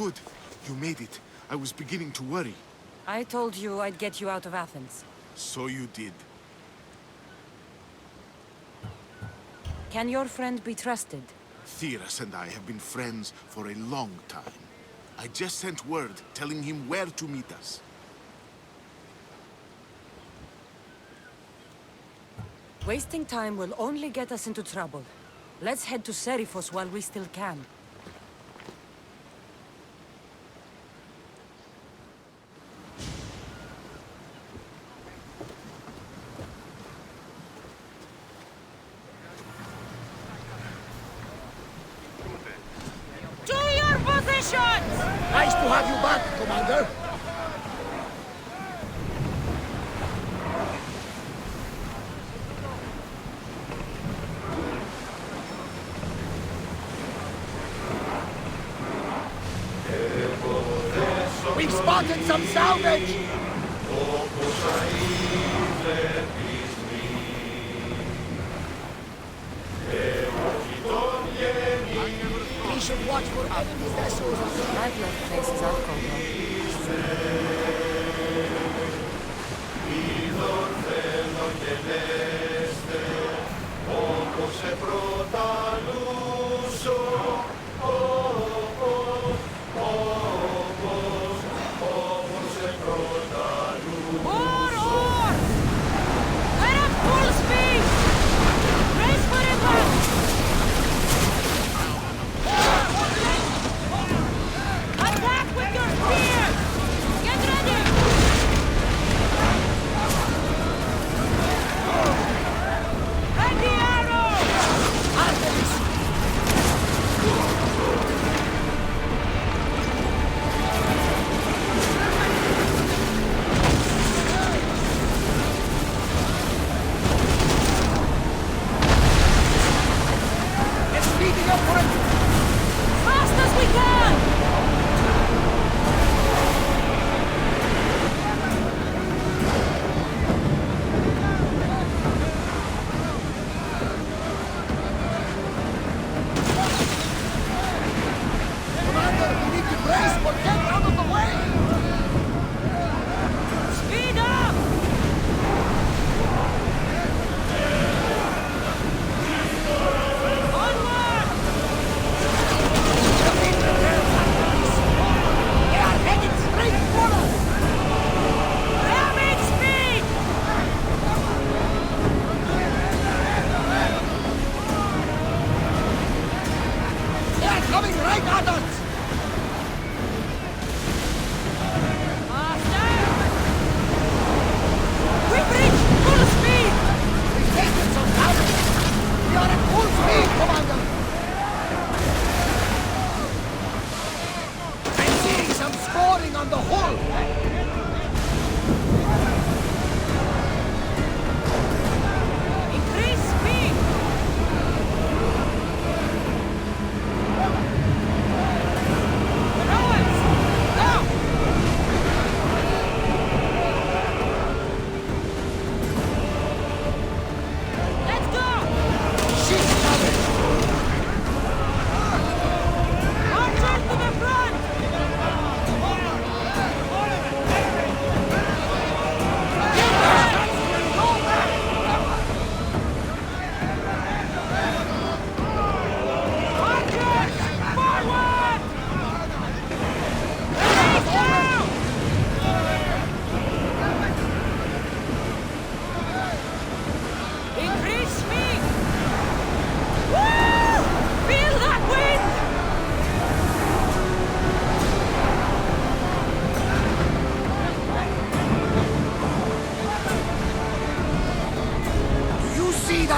Good. You made it. I was beginning to worry. I told you I'd get you out of Athens. So you did. Can your friend be trusted? Theras and I have been friends for a long time. I just sent word telling him where to meet us. Wasting time will only get us into trouble. Let's head to Seriphos while we still can. To your positions! Nice to have you back, Commander. We've spotted some salvage! We should watch for enemy vessels. I've left places I've called home.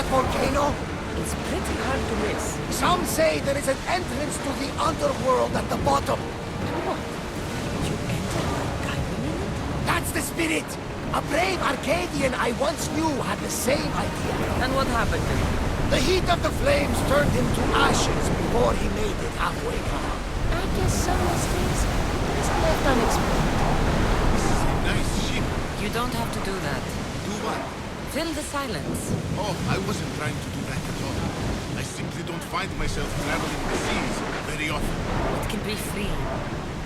Volcano? It's pretty hard to miss. Some say there is an entrance to the underworld at the bottom. What? You entered by diving in it? That's the spirit! A brave Arcadian I once knew had the same idea. And what happened to him? The heat of the flames turned him to ashes before he made it halfway down. I guess some mistakes just left unexplained. This is a nice ship. You don't have to do that. Do what? Fill the silence. Oh, I wasn't trying to do that at all. I simply don't find myself traveling the seas very often. It can be free.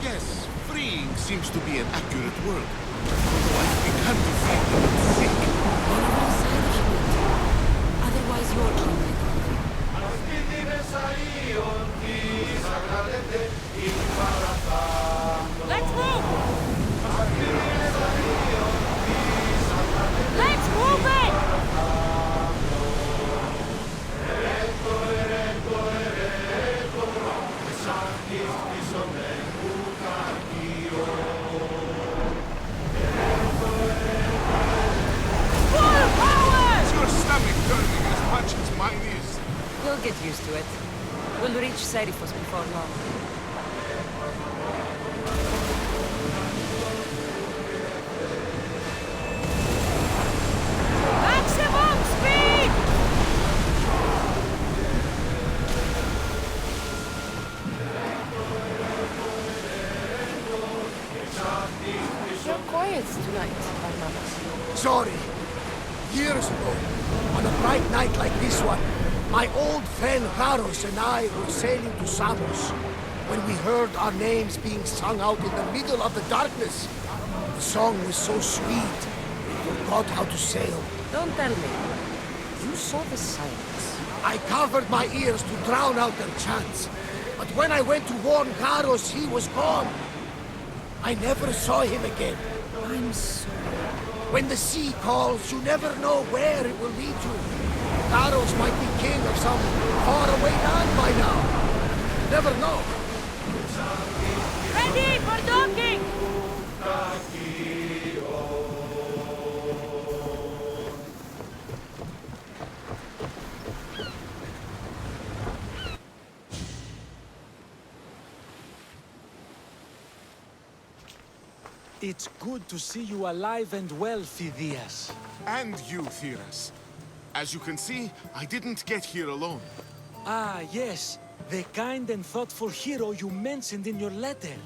Yes, freeing seems to be an accurate word. Although I've begun to feel a bit sick. Whenever decide if you need to. Otherwise, you're king, my darling. Let's move! Let's move it! Full power! Is your stomach turning as much as mine is? You'll get used to it. We'll reach Serifos before long. Maximum speed! You're quiet tonight, Barnabas. Sorry. Years ago, on a bright night like this one, my old friend Haros and I were sailing to Samos when we heard our names being sung out in the middle of the darkness. The song was so sweet, we forgot how to sail. Don't tell me. You saw the silence. I covered my ears to drown out their chants. But when I went to warn Haros, he was gone. I never saw him again. I'm sorry. When the sea calls, you never know where it will lead you. Haros might be king of some faraway land by now. You never know. Ready for docking! It's good to see you alive and well, Phidias. And you, Theras. As you can see, I didn't get here alone. Ah, yes. The kind and thoughtful hero you mentioned in your letter.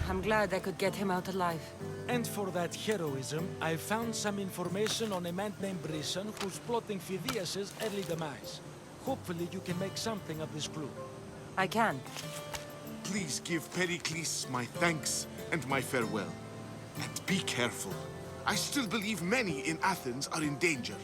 I'm glad I could get him out alive. And for that heroism, I found some information on a man named Brisson who's plotting Phidias' early demise. Hopefully you can make something of this clue. I can. Please give Pericles my thanks and my farewell. And be careful. I still believe many in Athens are in danger.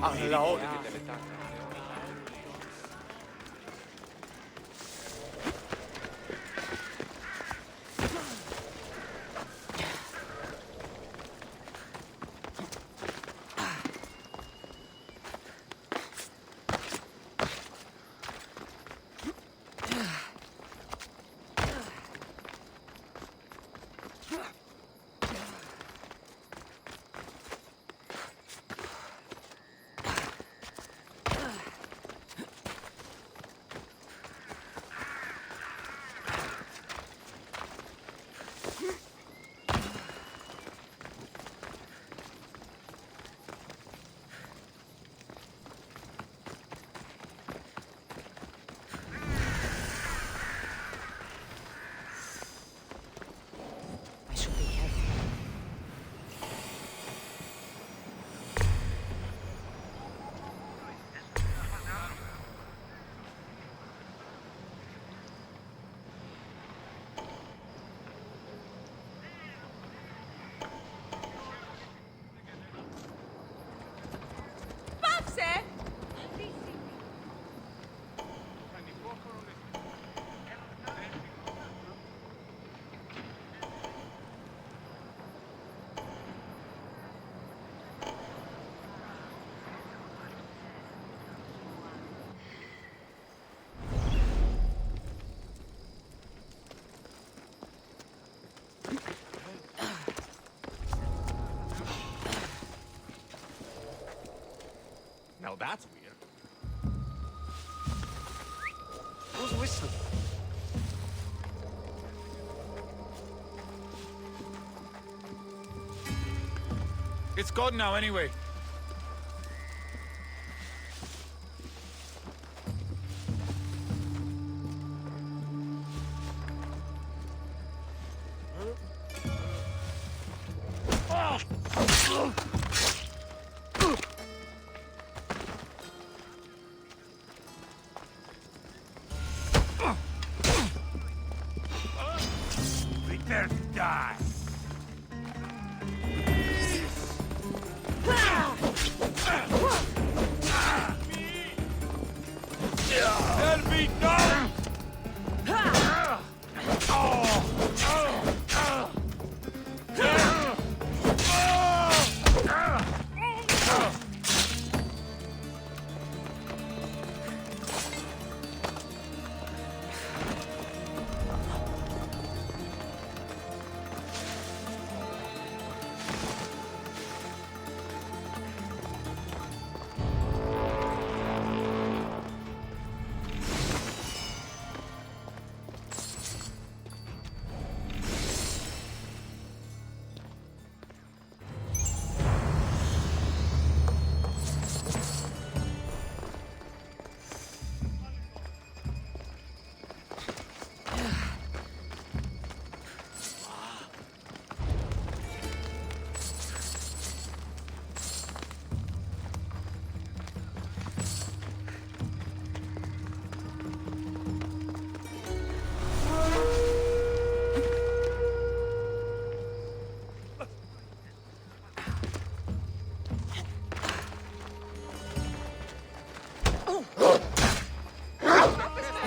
alla orden. I should be careful. Now that's weird. Who's whistling? It's gone now, anyway. Prepare to die. There'll be none!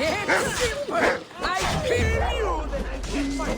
It's simple! I kill you, then I kill my...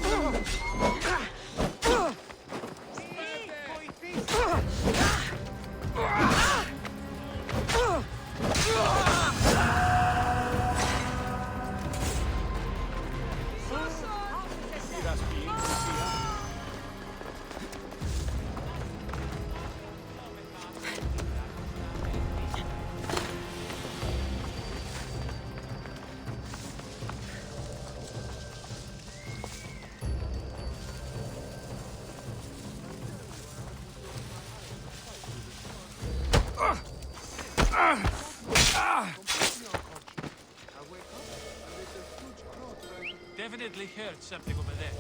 Definitely heard something over there.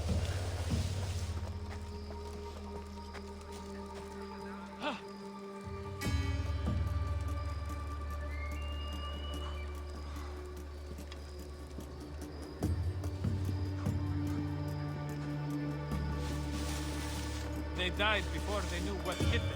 They died before they knew what hit them.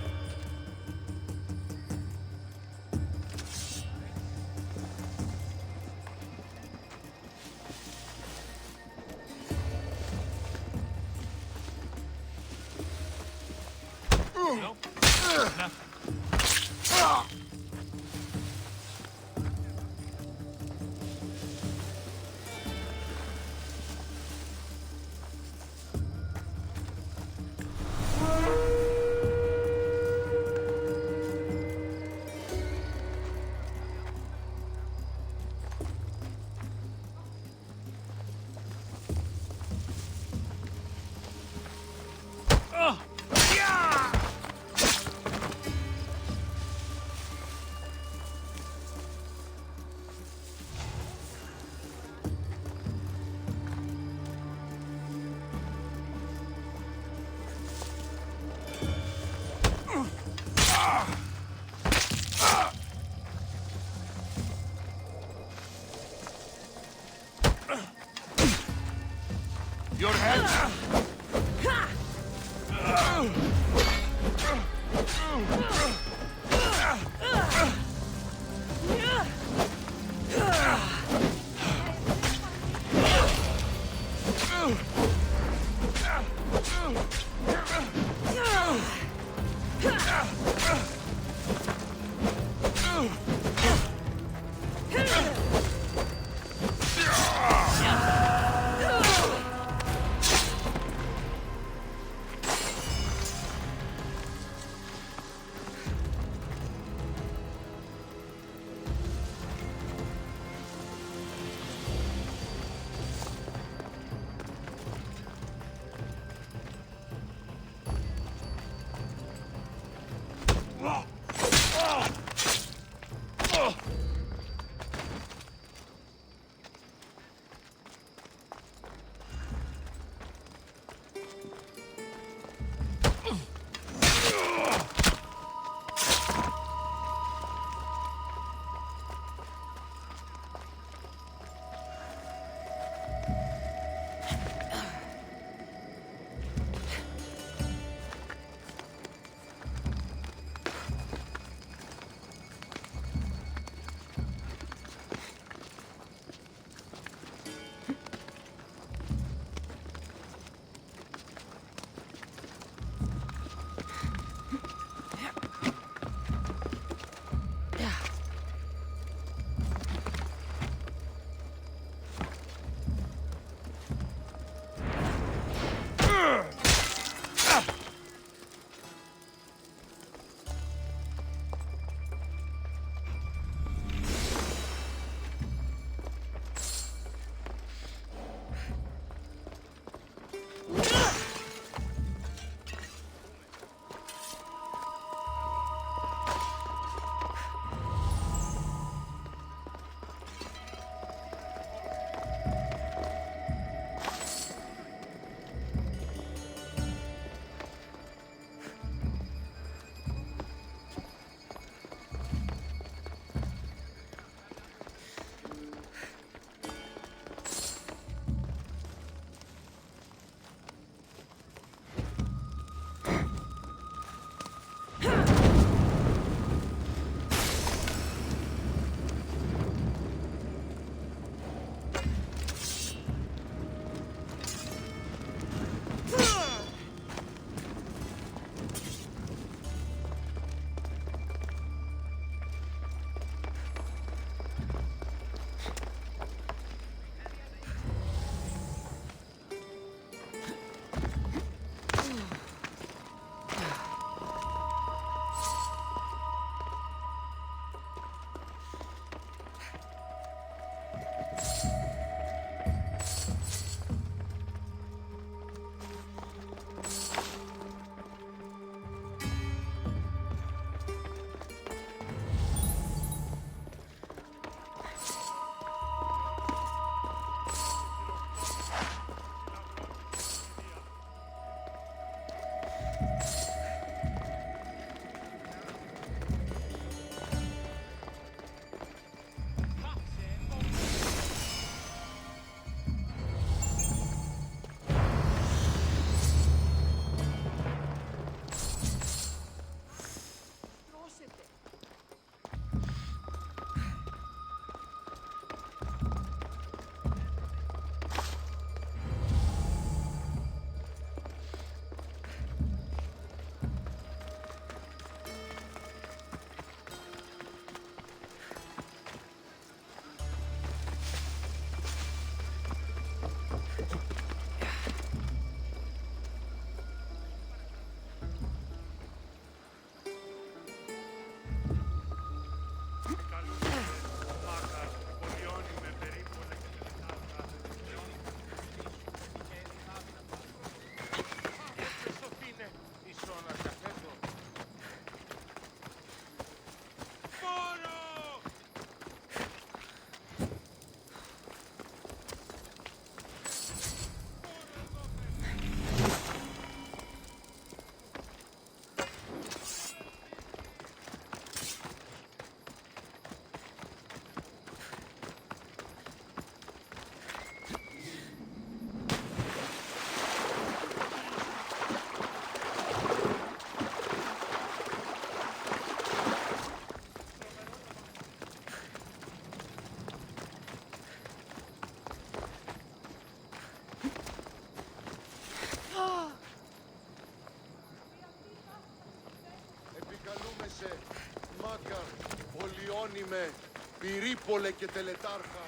με πυρίπολε και τελετάρχα.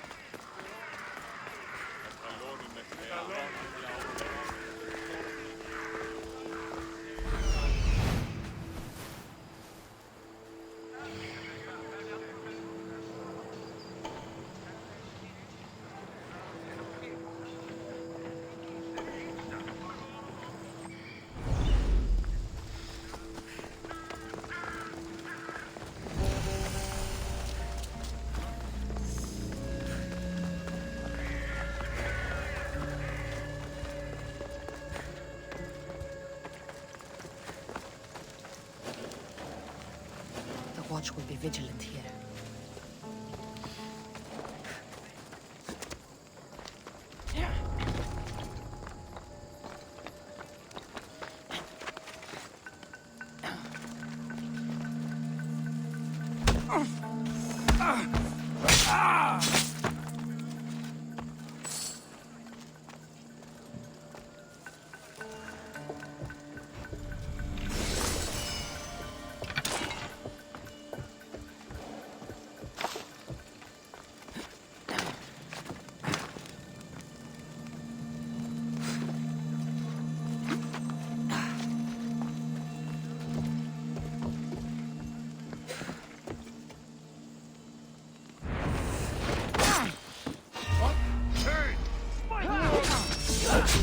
The watch will be vigilant here.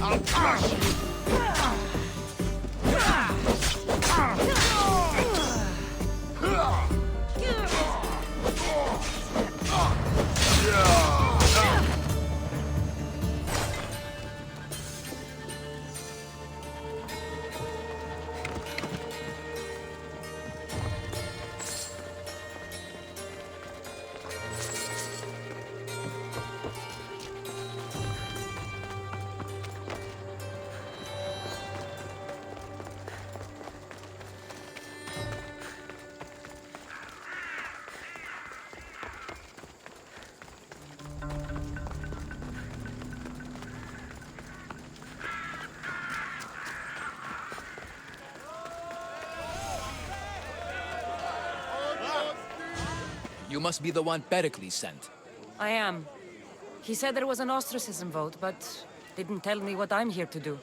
I'll crush you! You must be the one Pericles sent. I am. He said there was an ostracism vote, but didn't tell me what I'm here to do.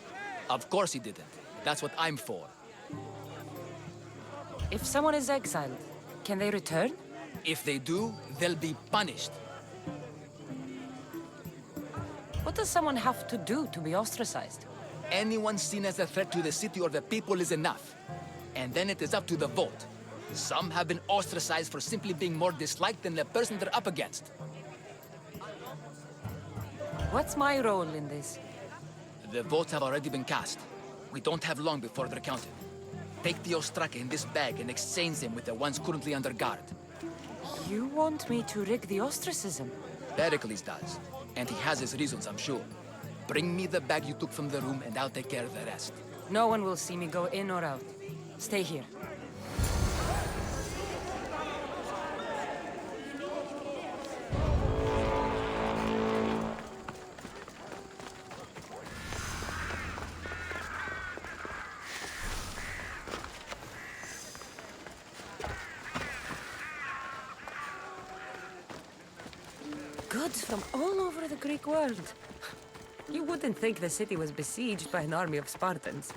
Of course he didn't. That's what I'm for. If someone is exiled, can they return? If they do, they'll be punished. What does someone have to do to be ostracized? Anyone seen as a threat to the city or the people is enough. And then it is up to the vote. Some have been ostracized for simply being more disliked than the person they're up against. What's my role in this? The votes have already been cast. We don't have long before they're counted. Take the Ostraka in this bag and exchange them with the ones currently under guard. You want me to rig the ostracism? Pericles does. And he has his reasons, I'm sure. Bring me the bag you took from the room and I'll take care of the rest. No one will see me go in or out. Stay here. Goods from all over the Greek world. You wouldn't think the city was besieged by an army of Spartans.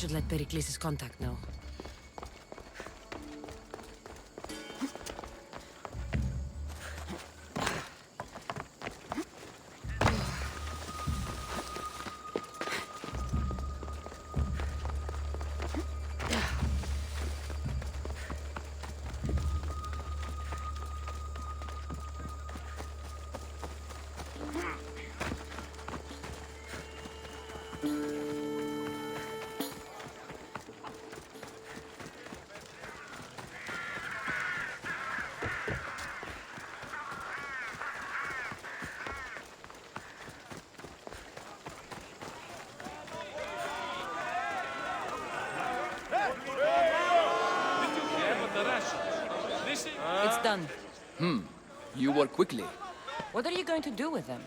should let Pericles' contact know. It's done. You work quickly. What are you going to do with them?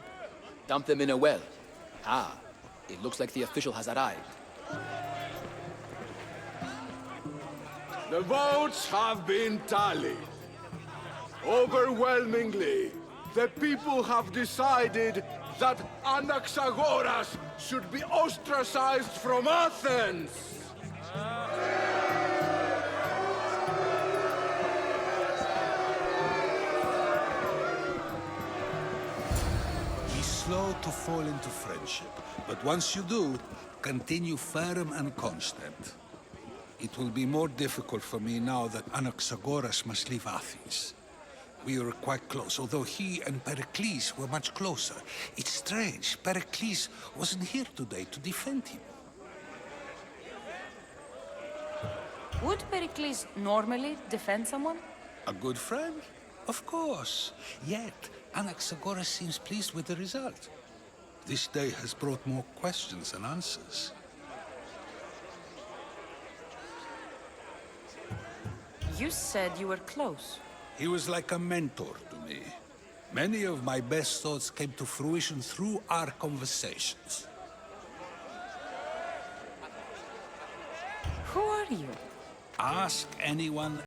Dump them in a well. Ah, it looks like the official has arrived. The votes have been tallied. Overwhelmingly, the people have decided that Anaxagoras should be ostracized from Athens. He's slow to fall into friendship, but once you do, continue firm and constant. It will be more difficult for me now that Anaxagoras must leave Athens. We were quite close, although he and Pericles were much closer. It's strange, Pericles wasn't here today to defend him. Would Pericles normally defend someone? A good friend? Of course. Yet, Anaxagoras seems pleased with the result. This day has brought more questions than answers. You said you were close. He was like a mentor to me. Many of my best thoughts came to fruition through our conversations. Who are you? Ask anyone.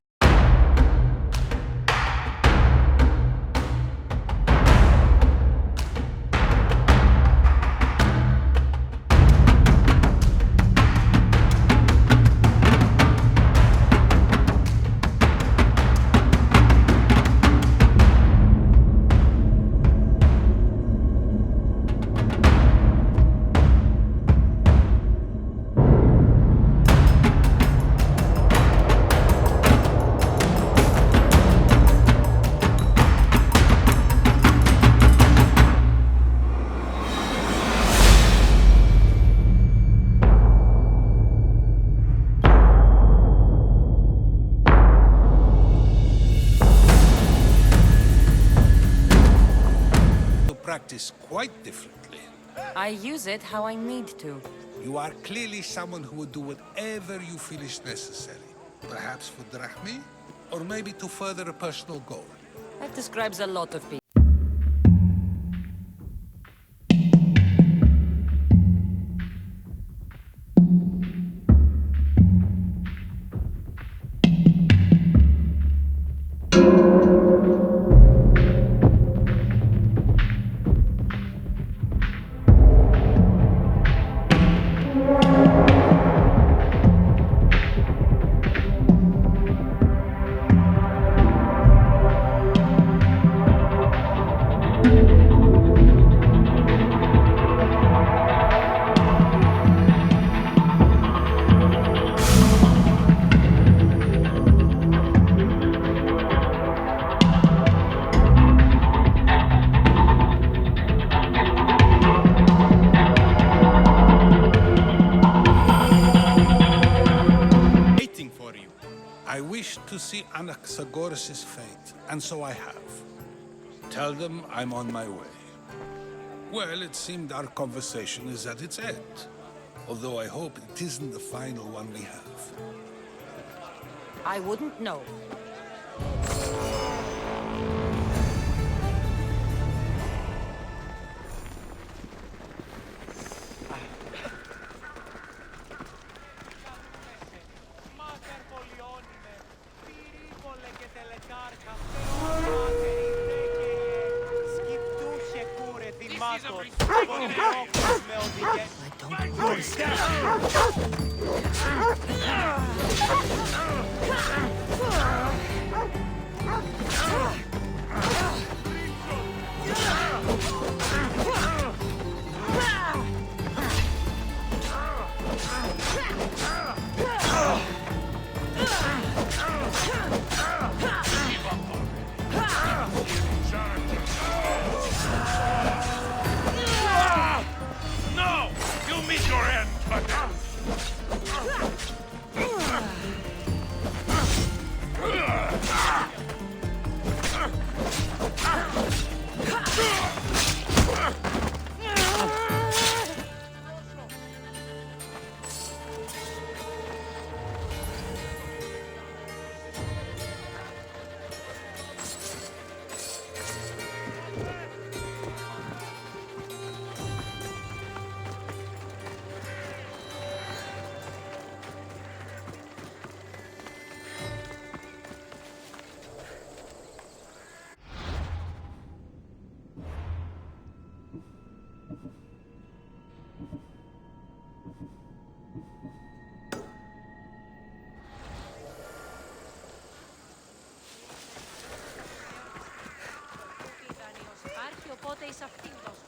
Practice quite differently. I use it how I need to. You are clearly someone who would do whatever you feel is necessary. Perhaps for drachmi, or maybe to further a personal goal. That describes a lot of people. I wish to see Anaxagoras' fate, and so I have. Tell them I'm on my way. Well, it seemed our conversation is at its end. Although I hope it isn't the final one we have. I wouldn't know. No! You meet your end, Cutter! Οπότε είσαι αυτήν δώσου.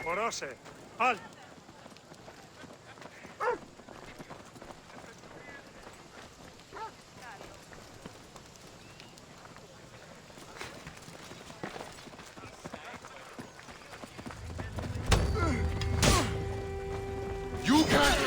Ορώσε! Halt! You can't!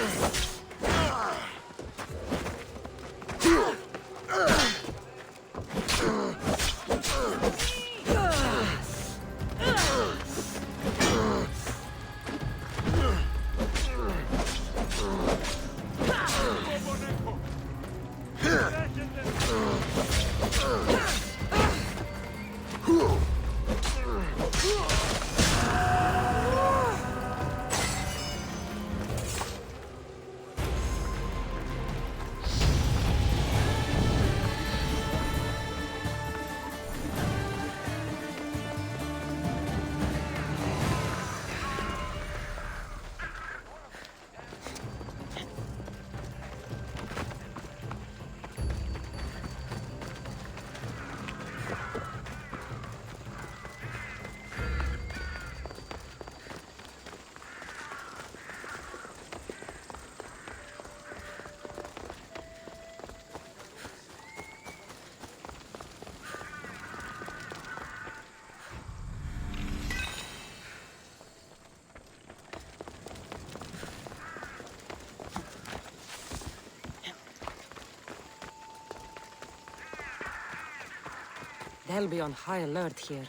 They'll be on high alert here.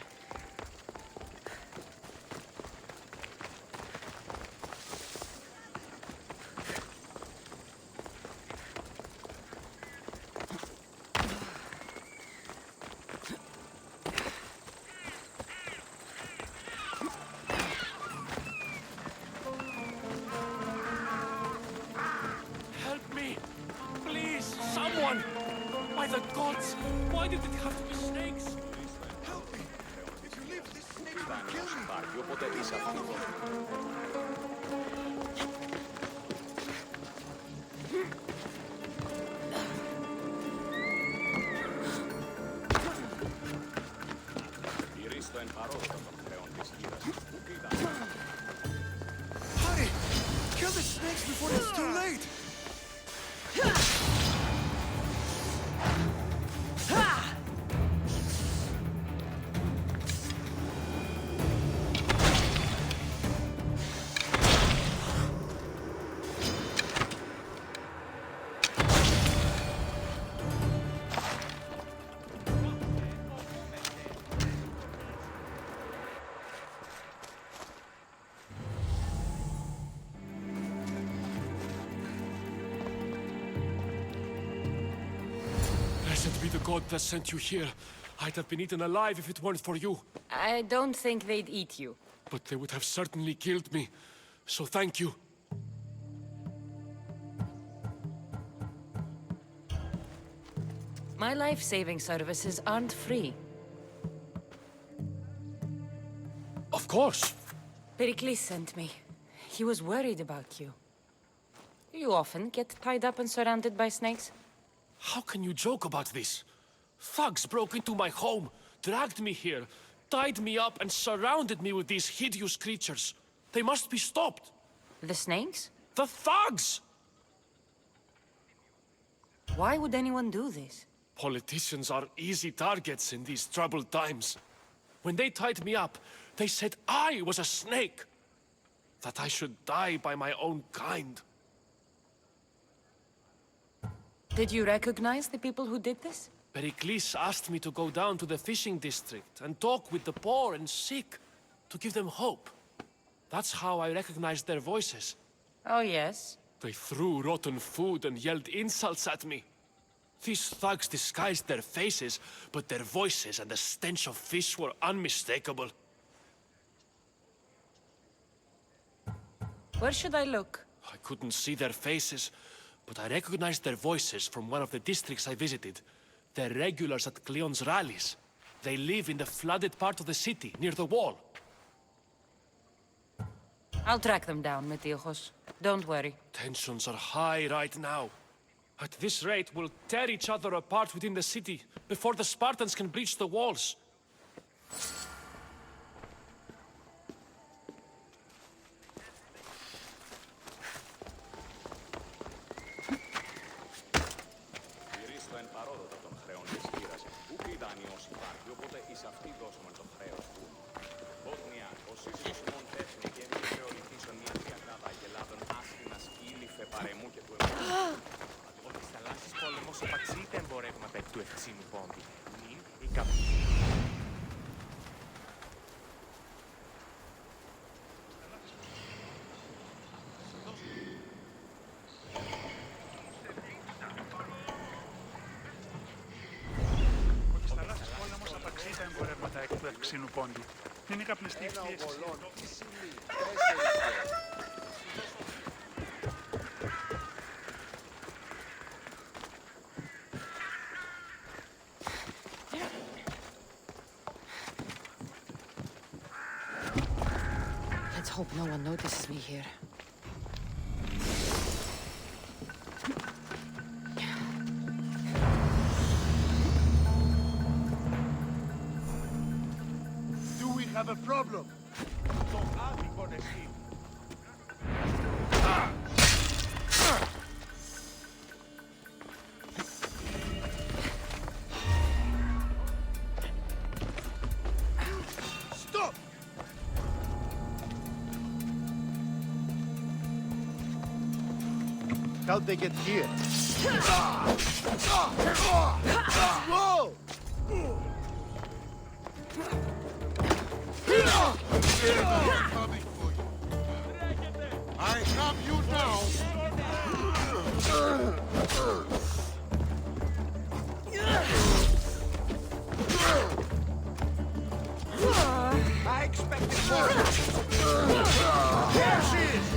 Help me! Please, someone! By the gods! Why did it have to be snakes? Help me! If you leave, this snake will kill me! Hurry! Kill the snakes before it's too late! god that sent you here. I'd have been eaten alive if it weren't for you. I don't think they'd eat you. But they would have certainly killed me. So thank you. My life-saving services aren't free. Of course. Pericles sent me. He was worried about you. You often get tied up and surrounded by snakes? How can you joke about this? Thugs broke into my home, dragged me here, tied me up and surrounded me with these hideous creatures. They must be stopped. The snakes? The thugs! Why would anyone do this? Politicians are easy targets in these troubled times. When they tied me up, they said I was a snake. That I should die by my own kind. Did you recognize the people who did this? Pericles asked me to go down to the fishing district and talk with the poor and sick, to give them hope. That's how I recognized their voices. Oh, yes? They threw rotten food and yelled insults at me. These thugs disguised their faces, but their voices and the stench of fish were unmistakable. Where should I look? I couldn't see their faces, but I recognized their voices from one of the districts I visited. They're regulars at Cleon's rallies. They live in the flooded part of the city, near the wall. I'll track them down, Metiojos. Don't worry. Tensions are high right now. At this rate, we'll tear each other apart within the city, before the Spartans can breach the walls. Είναι καπνιστή ευχή. Let's hope no one notices me here. Do we have a problem? Stop! How'd they get here? Whoa! I have you now. I expected more. There she is!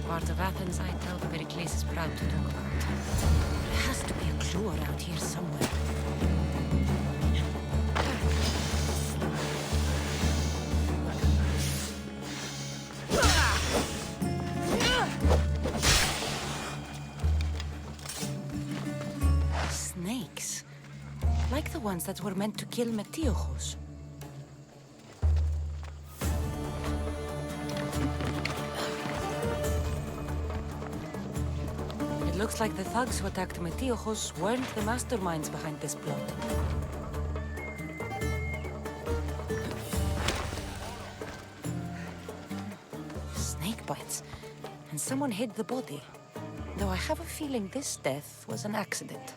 Part of Athens I doubt Pericles is proud to talk about. There has to be a clue around here somewhere. Snakes. Like the ones that were meant to kill Metiojos. It looks like the thugs who attacked Metiojos weren't the masterminds behind this plot. Snake bites. And someone hid the body. Though I have a feeling this death was an accident.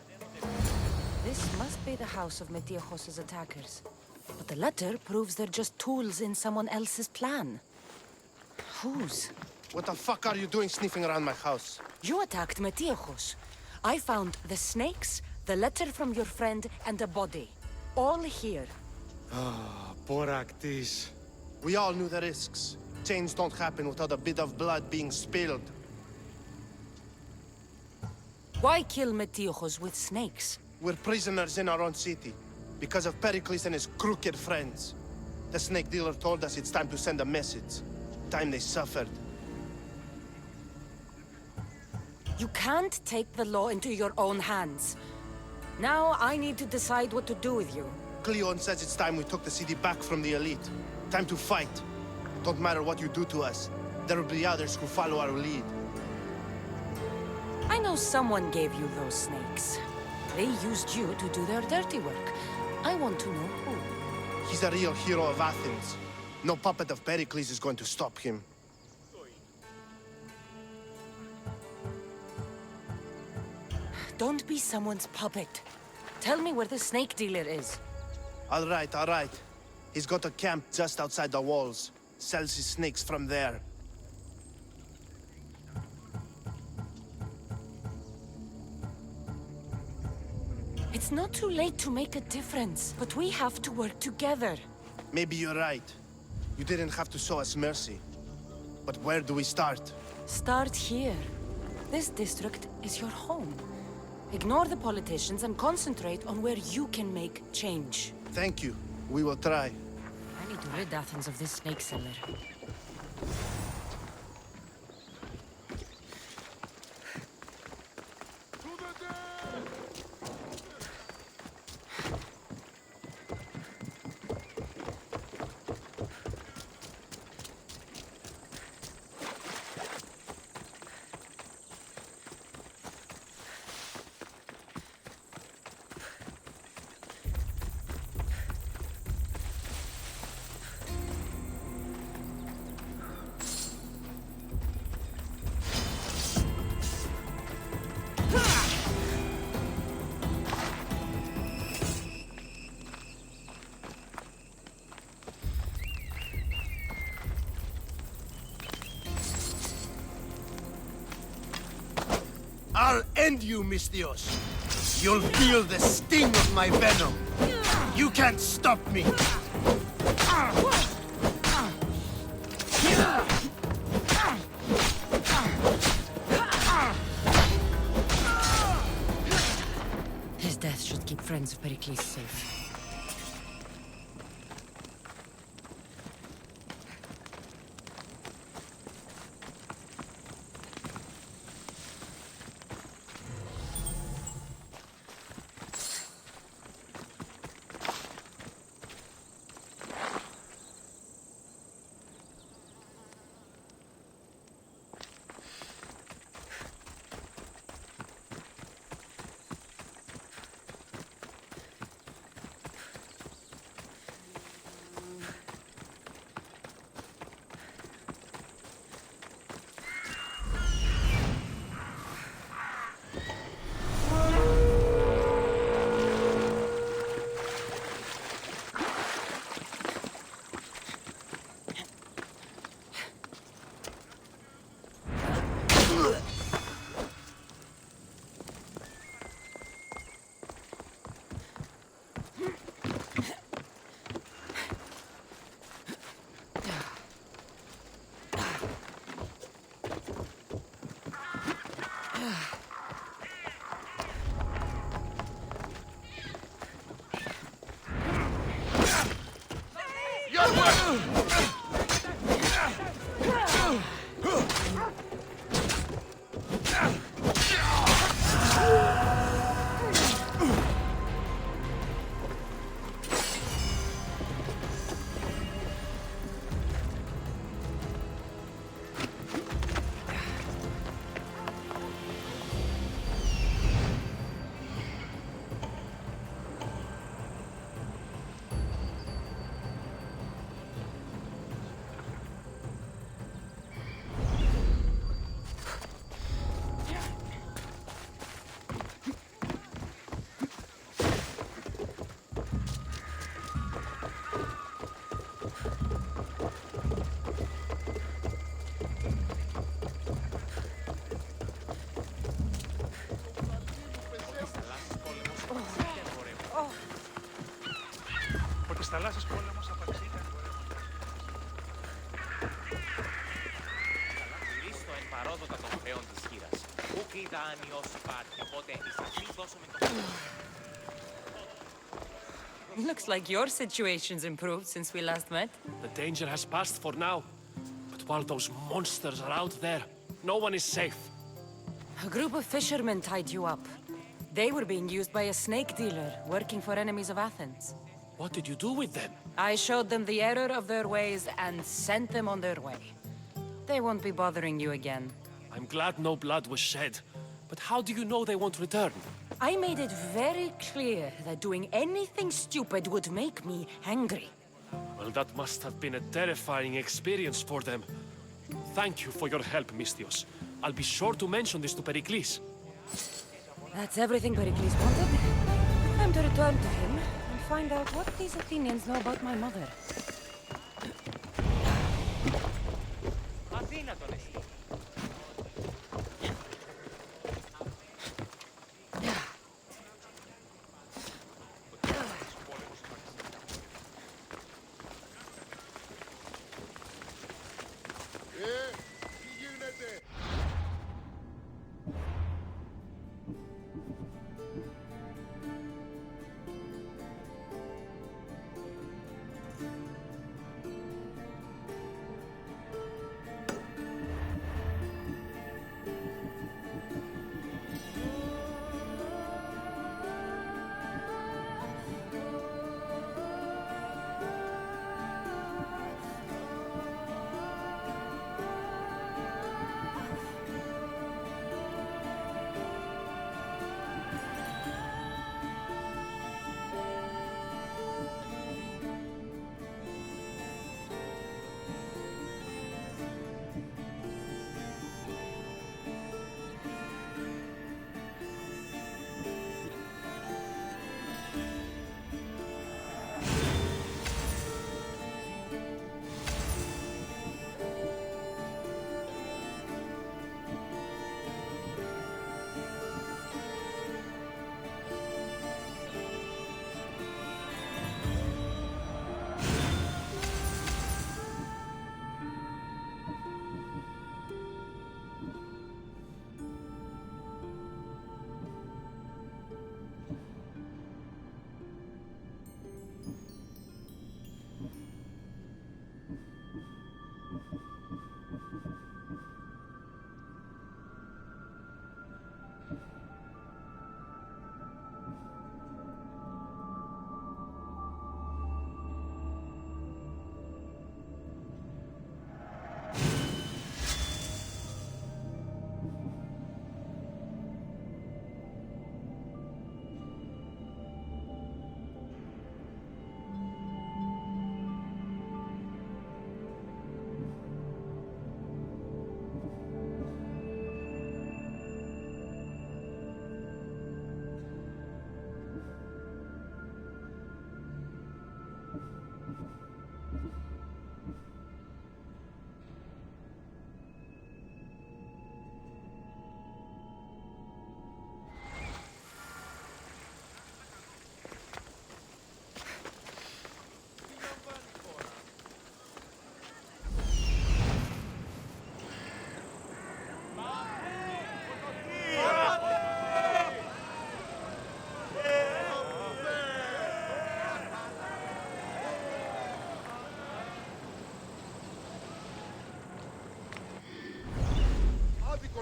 This must be the house of Metiojos' attackers. But the letter proves they're just tools in someone else's plan. Whose? What the fuck are you doing sniffing around my house? You attacked Metiojos. I found the snakes, the letter from your friend, and a body. All here. Boraktis. We all knew the risks. Change don't happen without a bit of blood being spilled. Why kill Metiojos with snakes? We're prisoners in our own city, because of Pericles and his crooked friends. The snake dealer told us it's time to send a message. Time they suffered. You can't take the law into your own hands. Now I need to decide what to do with you. Cleon says it's time we took the city back from the elite. Time to fight. Don't matter what you do to us. There will be others who follow our lead. I know someone gave you those snakes. They used you to do their dirty work. I want to know who. He's a real hero of Athens. No puppet of Pericles is going to stop him. Don't be someone's puppet. Tell me where the snake dealer is. All right, all right. He's got a camp just outside the walls. Sells his snakes from there. It's not too late to make a difference, but we have to work together. Maybe you're right. You didn't have to show us mercy. But where do we start? Start here. This district is your home. Ignore the politicians and concentrate on where you can make change. Thank you. We will try. I need to rid Athens of this snake seller. I'll end you, Misthios. You'll feel the sting of my venom. You can't stop me. His death should keep friends of Pericles safe. θαλάσσης πόλεμος απαξίτα εμπορεύοντας. Χρήστο εν παρόδοτα των χρεών της χείρας. Ούκ είδα ανιός υπάρχει, οπότε εις αυτήν δώσουμε το... Looks like your situation's improved since we last met. The danger has passed for now. But while those monsters are out there, no one is safe. A group of fishermen tied you up. They were being used by a snake dealer working for enemies of Athens. What did you do with them? I showed them the error of their ways and sent them on their way. They won't be bothering you again. I'm glad no blood was shed. But how do you know they won't return? I made it very clear that doing anything stupid would make me angry. Well, that must have been a terrifying experience for them. Thank you for your help, Mystios. I'll be sure to mention this to Pericles. That's everything Pericles wanted. Time to return to him and find out what these Athenians know about my mother. Αδύνατον εσύ. Τι γίνεται?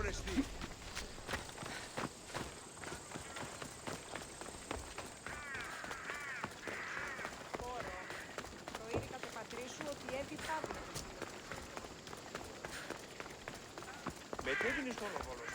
Οresty. Το είδηκα το πατρί σου ότι έφυγε Παύλο. Μετέβηνε στον οβόλο.